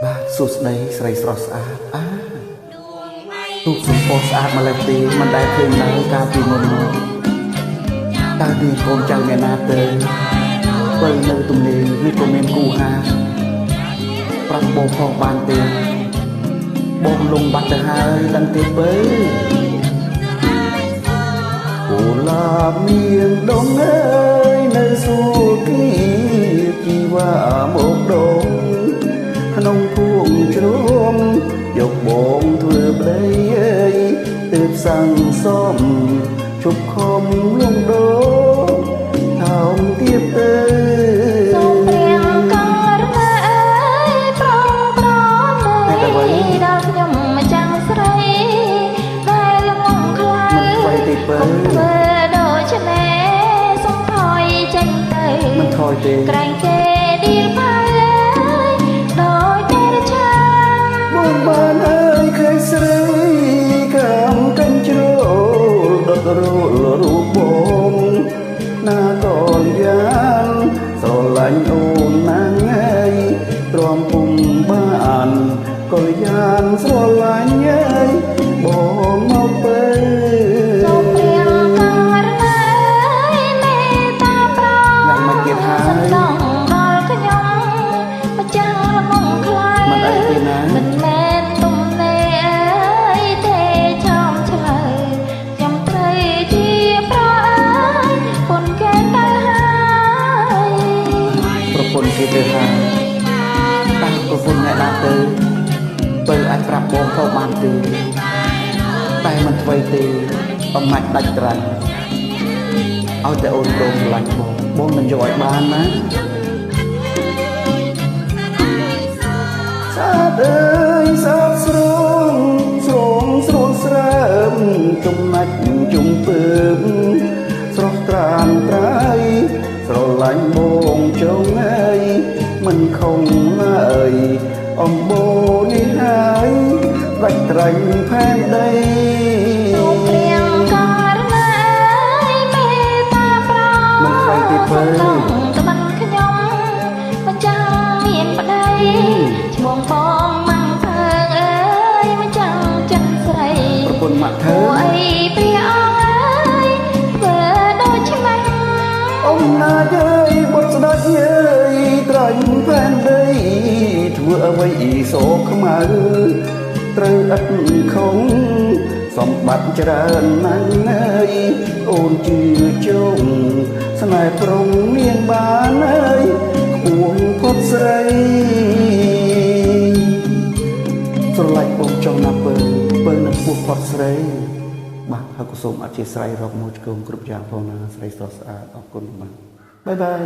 បាទសួស្តីស្រីស្រស់ស្អាតទូកសំផស្សស្អាតម្លេះទីមិនដែលឃើញឡើយកាលពីមុនមកតើទីកូនចៅអ្នកណាទៅវិលនៅទំនេរឬក៏មានគូហាប្រាប់បងផងបានទេបងលងបាត់ទៅហើយដឹងទេបើគូឡាបមានដងអើយនៅសួគ៌ជីវ៉ាមកដងក្នុងភួងជ្រុំយកបងធ្វើប្តីអើយទើបសាំងសមជប់ខំលងដូរថោមទៀតទៅសូមព្រាងកងរណាអើយប្រងប្រណើយដល់ខ្ញុំម្ចាំងស្រីដែលលងខ្លាយមិនទៅពើធ្វើដូច្នេះសូមថយចេញទៅមិនថយទេក្រែងគេឌីលផាដោយតែរឆាបងបានអើយឃើញស្រីកំកាញ់ជ្រោលដុតរលរូបបងណាកូនយ៉ាងស្រឡាញ់អូនណាងអើយទ្រាំពុំបានកូនយ៉ាងស្រឡាញ់អើយបងមកទៅសូមព្រាងកងរណាអើយមេត្តាប្រងយ៉ាងមិនទៀតហើយសំដងដល់ខ្ញុំម្ចាំងល្ងងខ្លាយមិនអីទេណាមិនមែនទំនេរអើយទេចំឆ្លើយខ្ញុំត្រូវជាប្រអើយពុនគេទៅហើយប្រពន្ធគេទៅហើយតាំងប្រពន្ធអ្នកណាទៅបើអាចប្រាប់បងទៅបានទេតែមិនធ្វើទេអំណាចដាច់ត្រាញ់ឲ្យតែអូនព្រមស្រឡាញ់បងមិនយកឲ្យបានណាសាទអើយសាទស្រងស្រងស្រងស្រើមចំណាច់ជុំពើមស្រស់ត្រានត្រៃស្រឡាញ់បងចងអើយមិនខំឡើយអំបូរនេះហើយដាច់ត្រាញ់ផែនដីសូមព្រាងកងរណាអើយមេត្តាប្រងមិនខ្វៃទេពើក្បិនខ្ញុំម្ចាំងមានប្តីឈ្មោះបងម៉ាំងភើងអើយម្ចាំងចិនស្រីប្រពន្ធម៉ាក់ធើអីព្រះអង្គអើយធ្វើដូចឆ្មាំងអំណាចអើយបុត្រស្ដេចអើយត្រាញ់ផែនដីធ្វើអ្វីសោកខ្មៅត្រូវឥតខំសម្បត្តិច្រើនណាស់អើយអូនជឿជងស្នេហ៍ប្រុងមានបានអើយគួងផុតស្រីស្រឡាញ់បងចង់ណាស់ពើនឹងពោះផុតស្រីបាទហើយក៏សូមអធិស្ឋានរកមួយជង្គង់គ្រប់យ៉ាងផងណាស្រីស្រស់ស្អាតអរគុណបាទបាយបាយ